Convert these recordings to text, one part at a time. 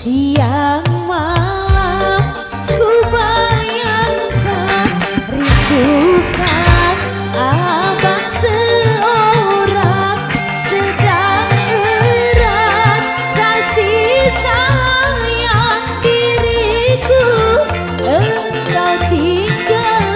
Siang malam ku bayangkan rindukan abang seorang sedang erat kasih sayang diriku engkau tinggalkan.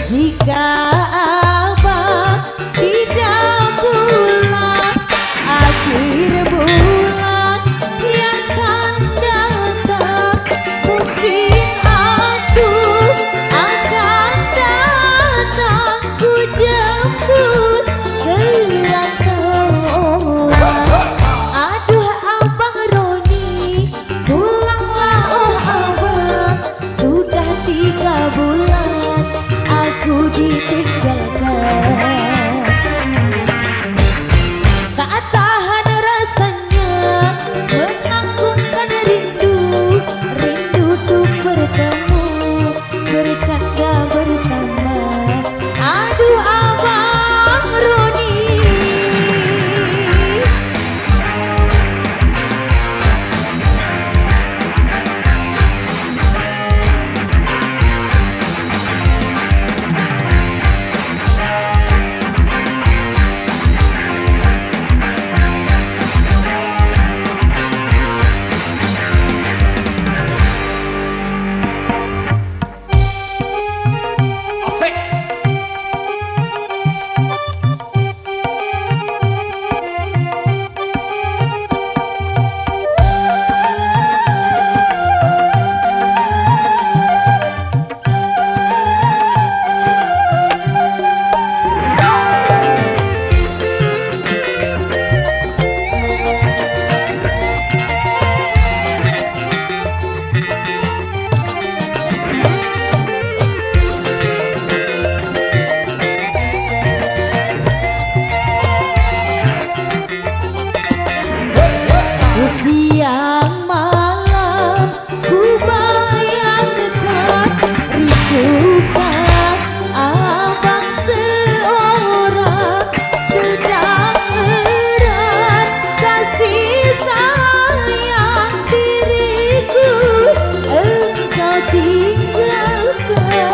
Jika abang tidak pulang akhir bulan yang akan datang, mungkin aku akan datang ku jemput selangkauan. Aduh abang Roni, pulanglah oh abang, sudah 3 bulan aku ditinggalkan. Tak tahan rasanya menanggungkan rindu, rindu tuh bertemu bercanda bersama. Aduh abang Roni, siang malam ku bayangkan rindukan abang seorang sedang erat kasih sayang diriku engkau tinggalkan.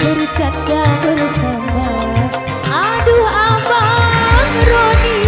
Bercanda bersama. Aduh abang Roni,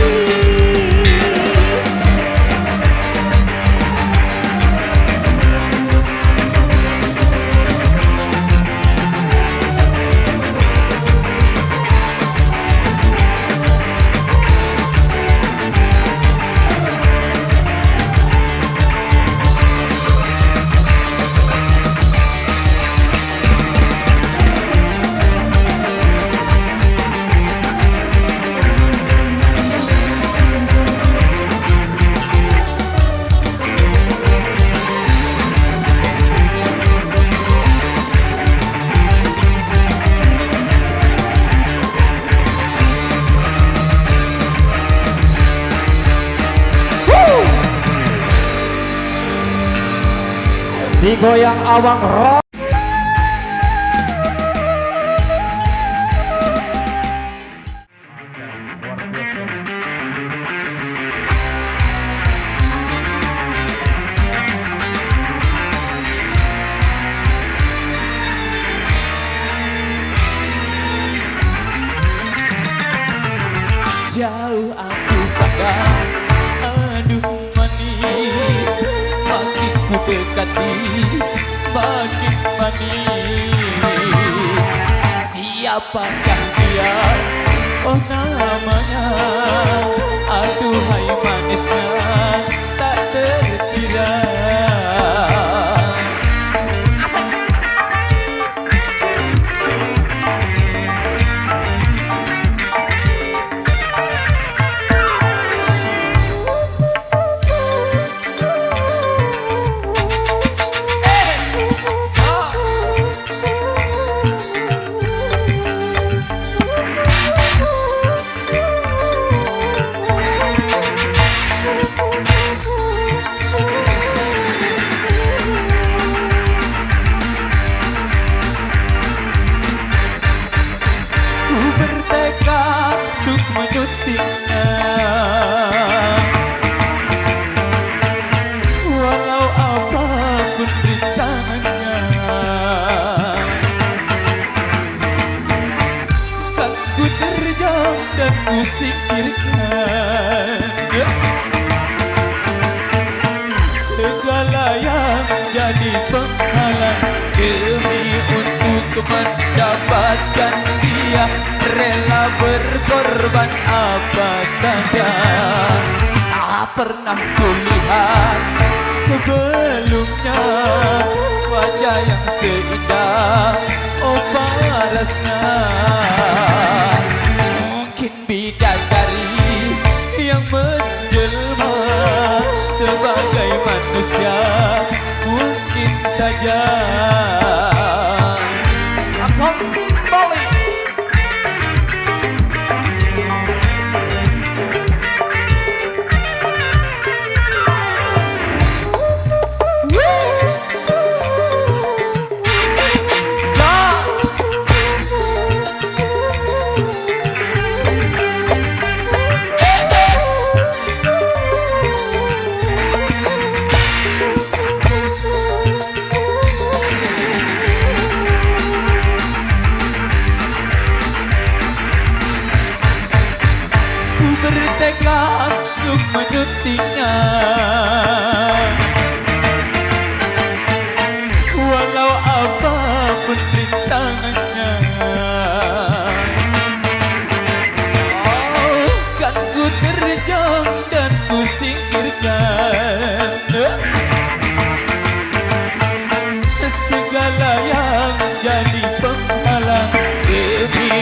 digoyang awang rock. jauh aku pegang. Aduh manis, makin ku dekati, makin manis. Siapakah dia? Oh namanya, aduhai manisnya tak terkira. Menyuntiknya, walau apapun rintangannya, kan ku terjang dan ku singkirkan segala yang jadi penghalang demi untuk mendapatkan dia. Rela berkorban apa saja. Tak pernah kulihat sebelumnya wajah yang seindah oh parasnya. Mungkin bidadari yang menjelma sebagai manusia, mungkin saja. Bertekad untuk menyuntiknya, walau apapun rintangannya. Oh, kan ku terjang dan ku singkirkan segala yang jadi penghalang demi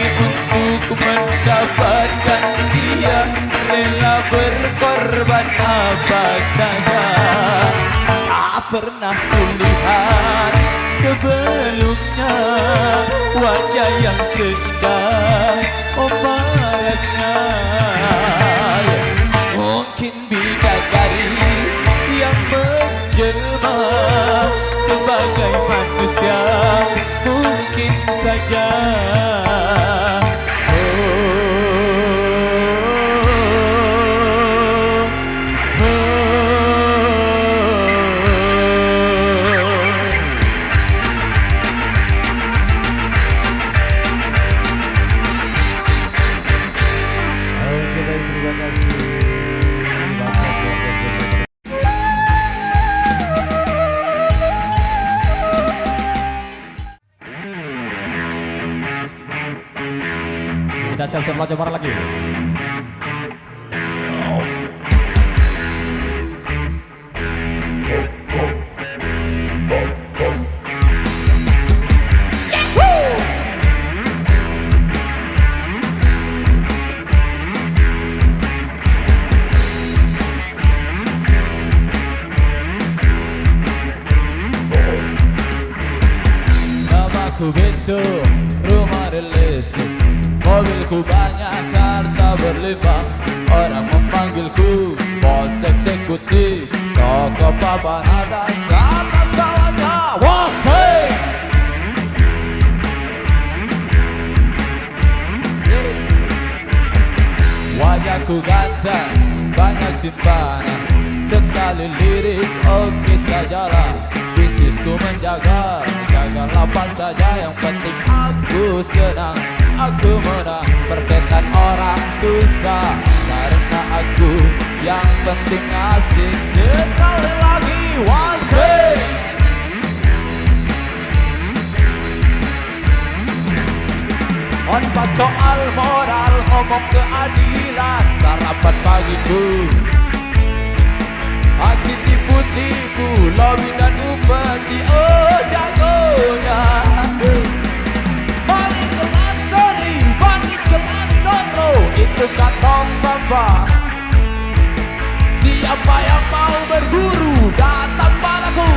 untuk mendapatkan dia. Rela berkorban apa saja. Tak pernah kulihat sebelumnya wajah yang seindah oh parasnya. Mungkin bidadari yang menjelma sebagai manusia, mungkin saja. Kita siap-siap laju bareng lagi. Namaku Bintu, rumah di listrik, mobilku banyak, harta berlimpah. Orang memanggilku bos eksekutif, toko papan atas atas bawahnya. Wasai. Wajahku ganteng, banyak simpanan, sekali lirik oke sajalah. Bisnisku menjaga, jaga lapas saja, yang penting aku senang, aku menang. Persetan orang susah karena aku yang penting asik. Sekali lagi wasik. Onpas soal moral, ngomong keadilan, sarapan pagiku. Aksi tipu-tipu, lobby dan upeti, oh jagonya. Balik kelas story, bangkit kelas toro, itu kantong sampah. Siapa yang mau berguru, datang padaku.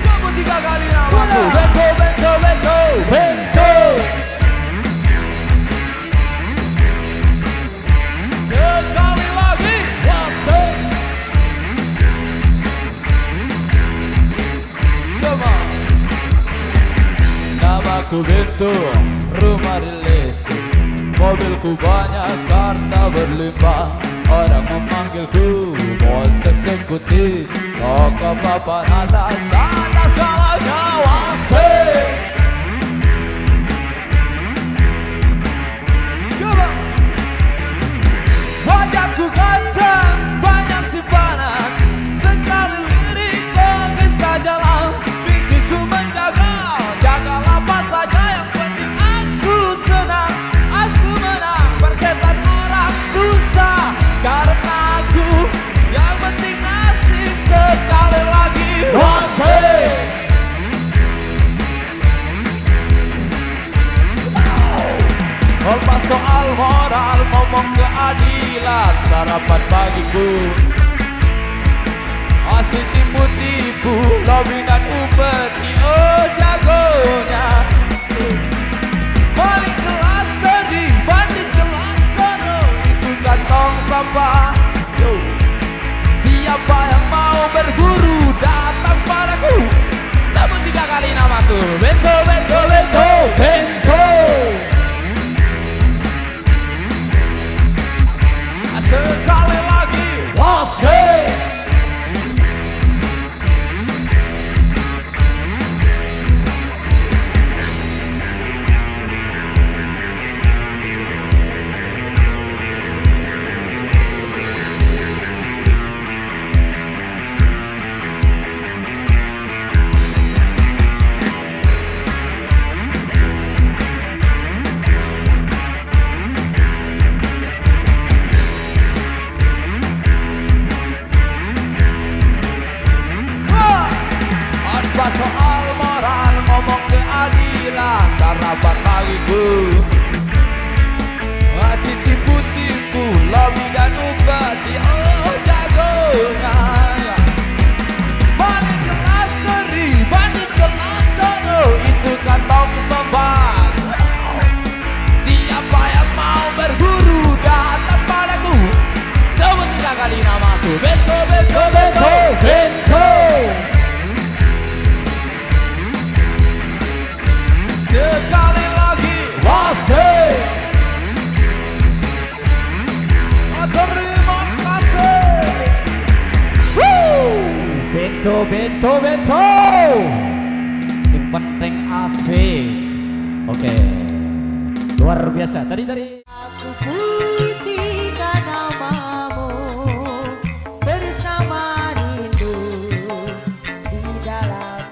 Sebut 3 kali namaku. Bento, bento, bento, bento. Sekali lagi, wasik. Namaku Bento, rumah di listrik, mobilku banyak, harta berlimpah. Orang memanggilku bos eksekutif, toko papan atas segalanya wasik. Coba. Wajahku ganteng, banyak simpanan, sekali lirik bagus sajalah. Bisnisku menjaga, jagalah apa saja, yang penting aku senang, aku menang. Persetan orang susah, karena aku yang penting asik. Sekali lagi wasik. Lepas soal moral, ngomong keadilan, sarapan pagiku. Asik tipu-tipu, lobby dan upeti, oh jagonya. Balik kelas tadi, bandit kelas kono, itu kantong sampah. Yo. Siapa yang mau berguru, datang padaku. Sebut 3 kali namaku. Bento, bento, bento, bento. Sekali lagi wasik. Soal moral, ngomong keadilan, sarapan pagiku. Aci tipu-tipu, lobby dan upeti, oh jagonya. Balik kelas seri, bandit kelas sono, itu kantong sobat. Siapa yang mau berguru, datang padaku. Sebut 3 kali namaku. Bento, bento, bento, bento. Sekali lagi wasik. Terima kasih. Bento, bento, bento. Yang penting asik. Oke. Luar biasa. Tadi. Aku puisikan namamu bersama rindu di dalam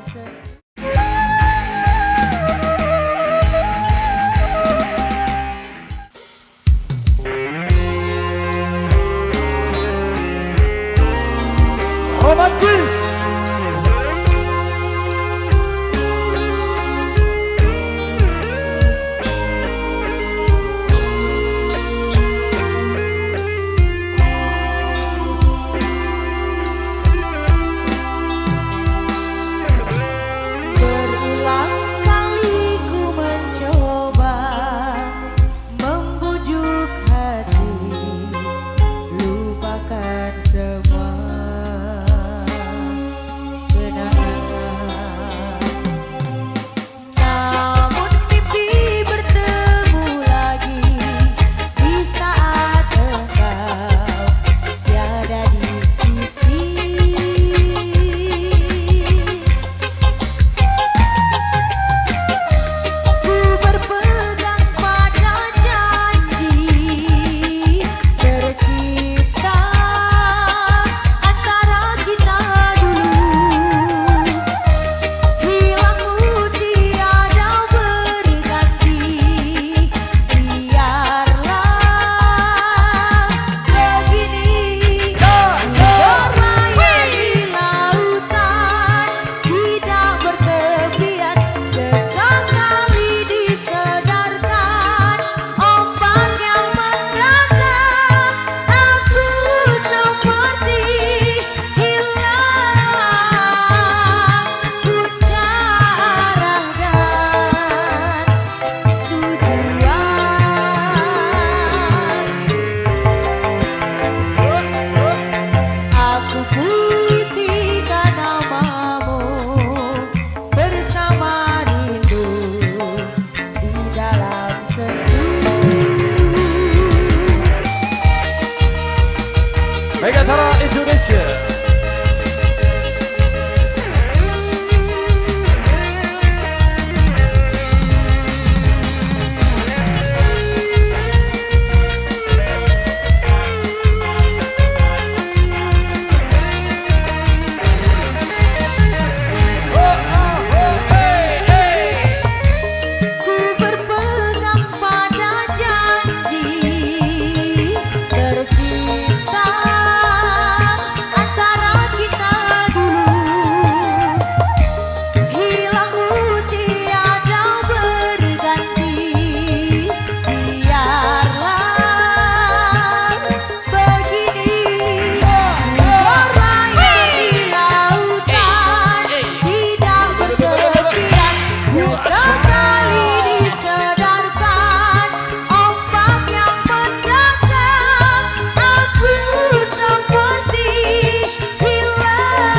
romantis. berulang kali ku mencoba membujuk hati, lupakan semua. Megatara Indonesia. Ku berpegang pada janji tercipta antara kita dulu, hilangmu tiada berganti, biarlah begini berlayar di lautan tidak bertepian. Sekali disedarkan ombak yang menerjang, aku seperti hilang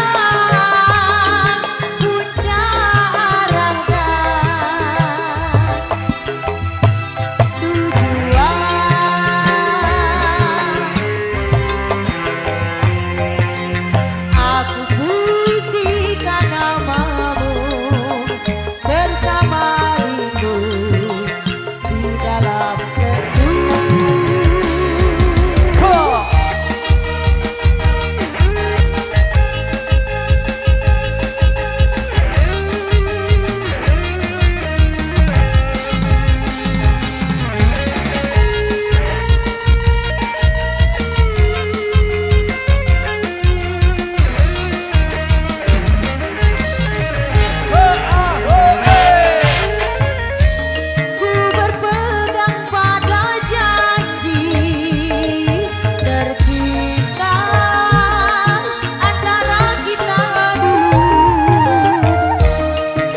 puncak arah dan tujuan. Aku puisikan namamu bersama rindu di dalam sendu. Ku berpegang pada janji tercipta antara kita dulu,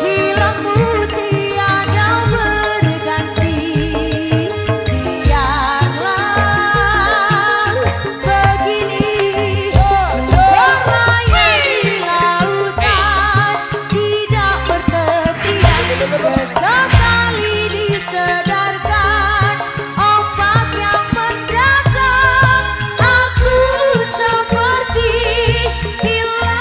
hilangmu tiada berganti, biarlah begini berlayar di lautan tidak bertepian. Sesekali disedarkan ombak yang menerjang, aku seperti hilang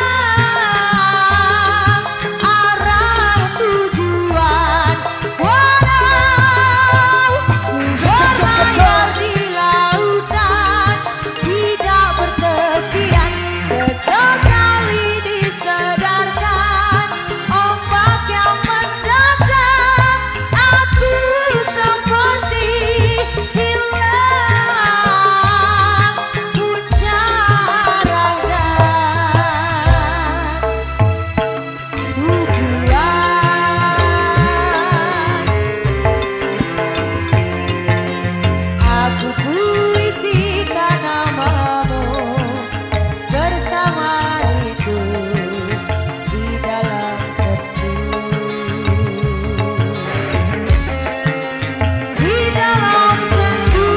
arah tujuan. Walau ku berlayar di lautan tidak bertepian, sesekali disedarkan ombak yang menerjang, aku seperti hilang puncak arah dan tujuan. Aku puisikan namamu bersama rindu di dalam sendu, di dalam sendu,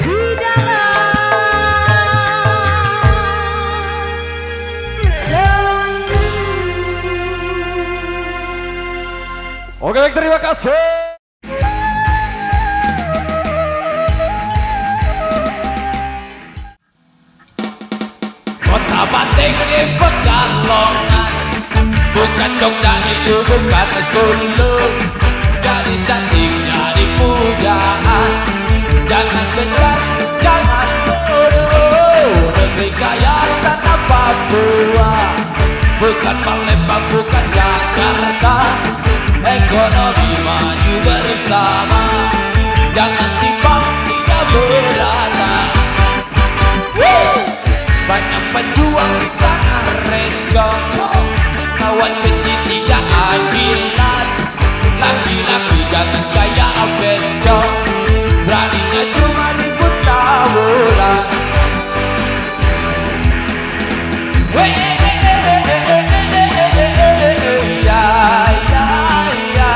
di dalam sendu. Oke, baik, terima kasih. Kota Bandung di Pekalongan, bukan Jogja itu bukan Solo. Jadi cantik, jadi pujaan, jangan kejar, jangan bodoh. Negeri kaya tanah Papua, bukan Palembang, bukan Jakarta. Ekonomi maju bersama, jangan timpang tidak berata. Banyak pejuang di tanah Renggong, kawan benci tidak adilan. Laki-laki jangan gaya bencong, beraninya cuma ribut tawuran. Ya, ya, ya.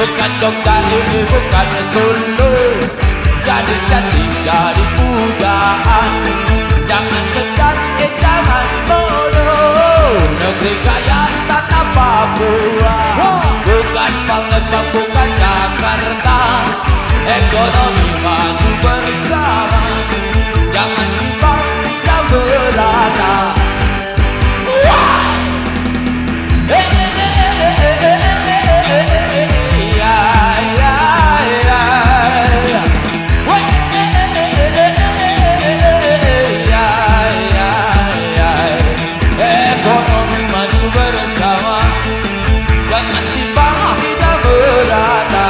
bukan Jogja ini bukan Solo. Jadi pujaan, jangan segan, jangan bodoh. Negeri kaya tanah Papua, bukan Palembang, bukan Jakarta. Ekonomi maju bersama, jangan timbang tidak berada. Ekonomi maju bersama, jangan timbang tidak berada.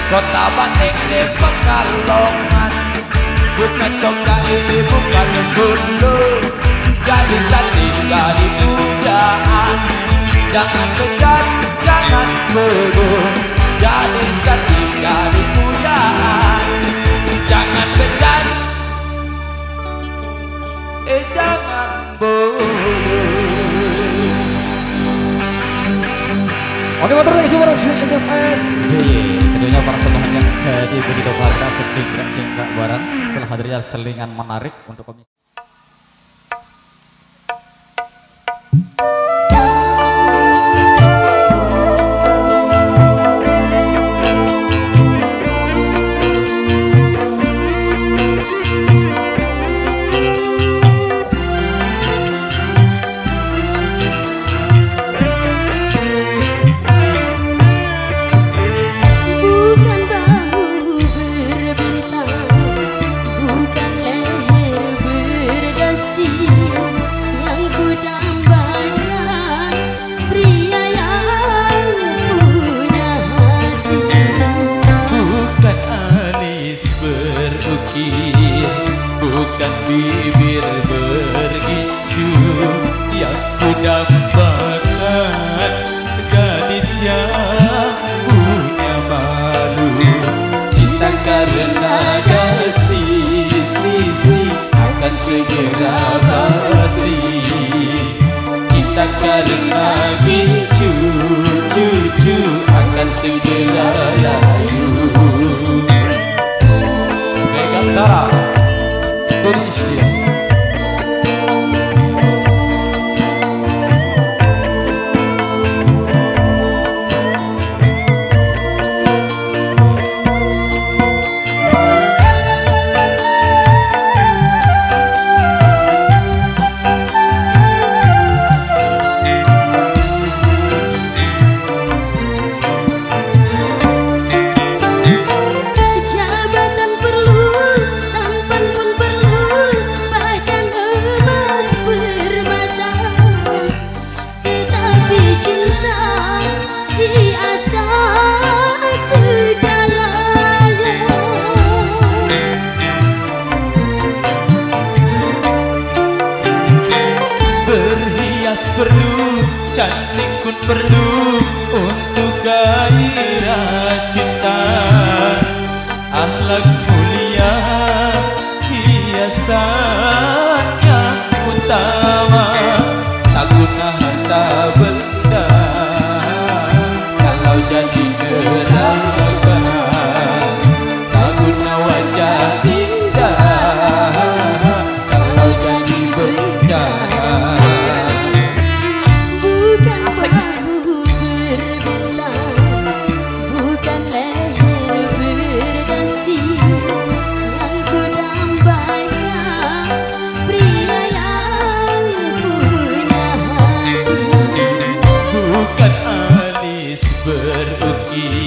Kota Bandung di Pekalongan, bukan Jogja ini bukan Solo. Jadi jadi pujaan, jangan kejar, jangan bodoh. Jadi jadi pujaan, jangan kejar, jangan bodoh. Oke, terima kasih para SBY. Tentunya para sahabat yang jadi begitu pada secingkrak barang setelah hadirnya selingan menarik untuk komisi. Bukan bibir bergicu yang kudambakan, gadis yang punya malu. Cinta karena sisi akan segera basi. Cinta karena cucu akan segera layu. Megantara Indonesia. Perlu, cantik pun perlu untuk gairah cinta. Akhlak mulia, hiasan yang utama. Tak guna harta benda kalau jadi neraka. Tak guna wajah indah kalau jadi bencana. Berukir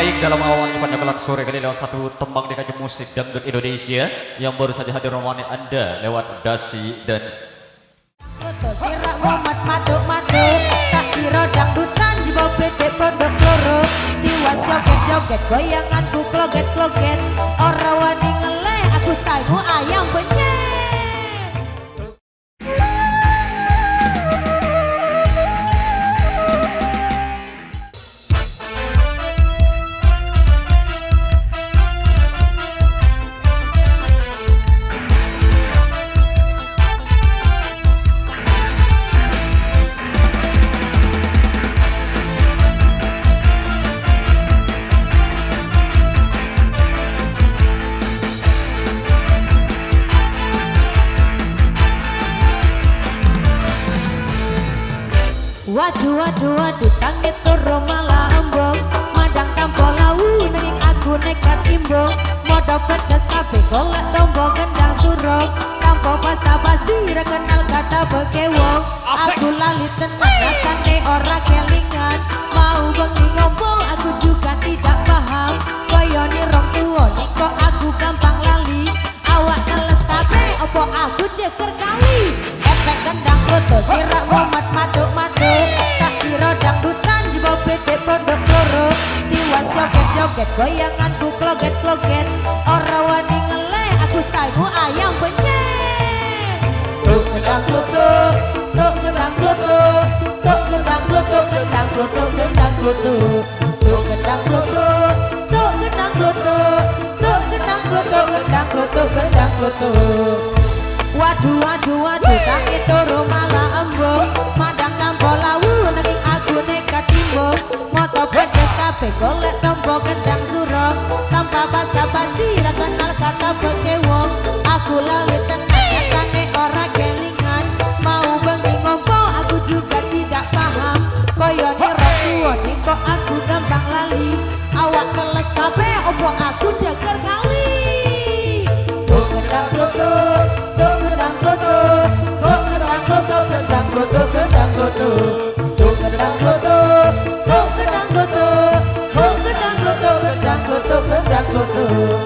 baik dalam awal event Jalan Sore kali lewat satu tembang di kajian musik dangdut Indonesia yang baru saja hadir menemani Anda lewat Dasi dan Foto kira momat maduk-maduk, tak kira dangdutan jebol bedek produk loro. Tiwas joget-joget goyanganku kloget-kloget, ora wani ngeleh aku saimu ayam penyet. Waduh waduh waduh tangit turu malah embong, madang tampo lawu nanging aku nekat imbong. Modo pedes kabeh golek tombo gendang surong, tanpa basa-basi ra kenal kata bekewong. Aku lali tenang rasane ora kelingan, mau bengi ngomong aku juga tidak paham. Kaya ni rong tuwa ni kok aku gampang lali, awak teles kabeh opo aku ceker kali. Efek gendang foto kira momat maduk-maduk, tak kira dangdutan jebol bedek produk loro. Tiwas joget-joget goyanganku kloget-kloget, ora wani ngeleh aku saimu ayam penyet. Tuk gendang klutuk, tuk gendang klutuk, tuk gendang klutuk, gendang klutuk, gendang klutuk, tuk gendang klutuk, tuk gendang klutuk, tuk gendang klutuk, gendang klutuk, gendang klutuk. Waduh waduh waduh tangi turu malah embung, madang tampo lawu nanging aku nekat timbung. Moto pedes kabeh golek tombo gendang surong, tanpa basa-basi ra kenal kata bekewong. Aku lali tenang nyatane ora kelingan, mau bengi ngompo aku juga tidak paham. Kaya ni rong tuwa ni kok aku gampang lali, awak teles kabeh opo aku ceker kali. Tuk gendang klutuk, tuk gendang klutuk, tuk gendang klutuk, gendang klutuk, gendang klutuk, tuk gendang klutuk, tuk gendang klutuk, tuk gendang klutuk, gendang klutuk, gendang klutuk.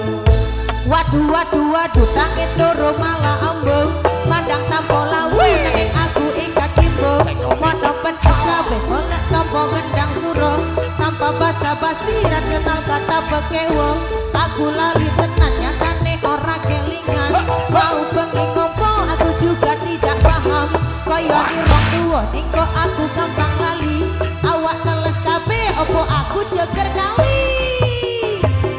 Waduh waduh waduh tangit turu malah embung, madang tampo lawu nanging aku ikat kimbung. Moto pedes kabeh golek tombo gendang surong, tanpa basa-basi ra kenal kata bekewong. Aku lali tenan nyatane ora kelingan, mau bengi ngompo aku juga tidak paham. Kaya ni rong tuwa ni kok aku gampang lali, awak teles kabeh opo aku ceker kali.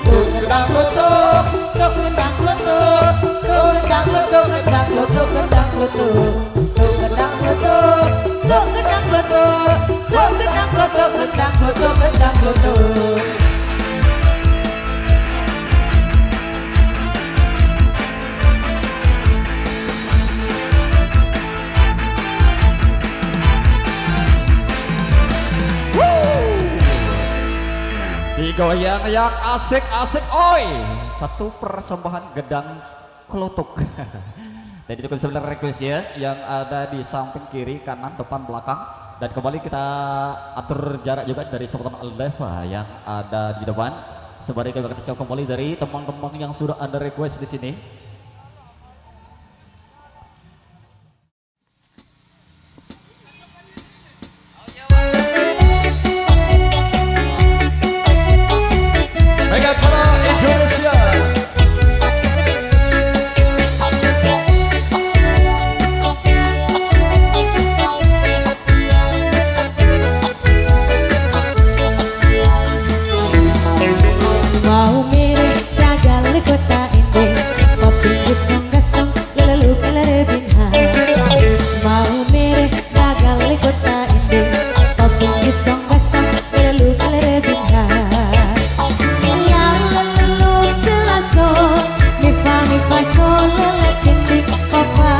Tuk gendang klutuk, tuk gendang klutuk, tuk gendang klutuk, gendang klutuk, gendang klutuk, tuk gendang klutuk, tuk gendang klutuk, tuk gendang klutuk, gendang klutuk, gendang klutuk. digoyang yang asik-asik, oi. Satu persembahan gedang kelutuk. Dan itu sebenarnya request ya, yang ada di samping kiri, kanan, depan, belakang. Dan kembali kita atur jarak juga dari sebutan Aldeva yang ada di depan. Sembari kita akan siap kembali dari teman-teman yang sudah ada request di sini. Megacara Indonesia. Mau mirip jagal kota ini, kopi gesong-gesong lalu kelebin hai. Mau mirip jagal kota ini, kopi gesong-gesong lalu kelebin hai. Yang lalu selaso, mi fa sol leletin papa.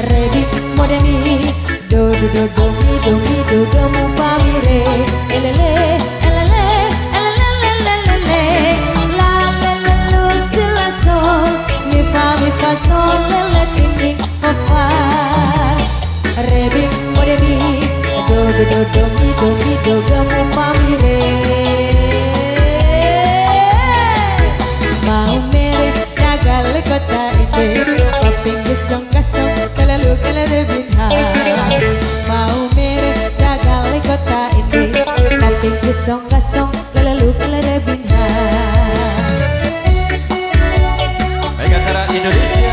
Ready modeni, do mi do mu pamire, elele. Sol leletin papa, rebi modebi, do mi do mu pamire. ini Tapi kesong-kesong Kelalu kelebinhan Mau mirip jagali kota ini Tapi kesong-kesong Kelalu kelebinhan Baik antara Indonesia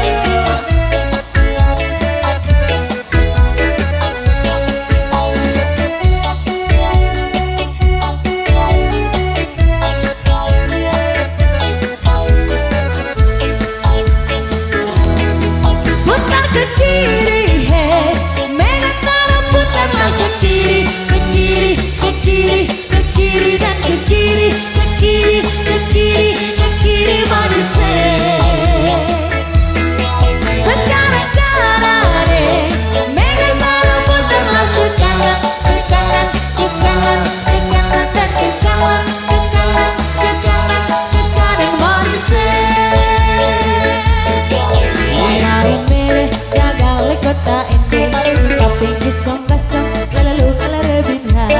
Putar ke kiri, hey Mengatara putarlah ke kiri Ke kiri, ke kiri, ke kiri dan ke kiri Ke kiri, ke kiri, ke kiri manis Sekarang kanan, hey Mengatara putarlah ke kanan Ke kanan, ke kanan, ke kanan dan ke kanan Ke kanan, ke kanan, ke kanan manis Mau mirip jagali kota ini Tapi kesong-kesong Kelalu kelebinhan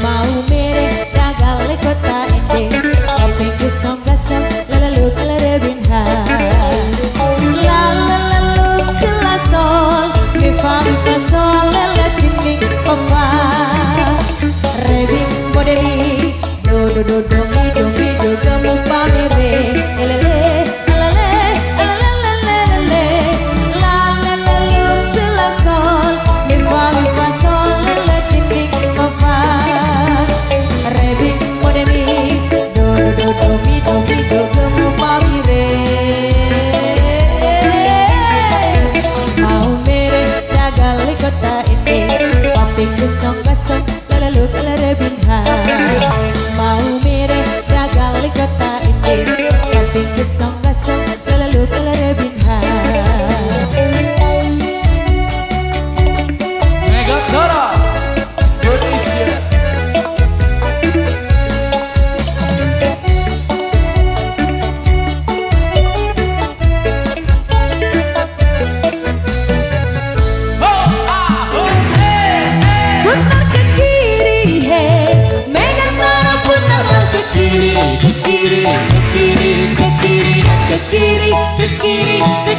Mau mirip jagali kota ini Tapi kesong-kesong Kelalu kelebinhan La la la lu si la sol Mi fa sol la la dinding opa Re bimbo de mi Do do do do mi do mi do do mu pa mi re Elele Mau mirip jagali kota ini Tapi kesong-kesong Kelalu kelebinhan Megantara Indonesia. Putar ke kiri, hey Megantara putarlah ke kiri Ke kiri, ke kiri, ke kiri dan ke kiri Ke kiri, ke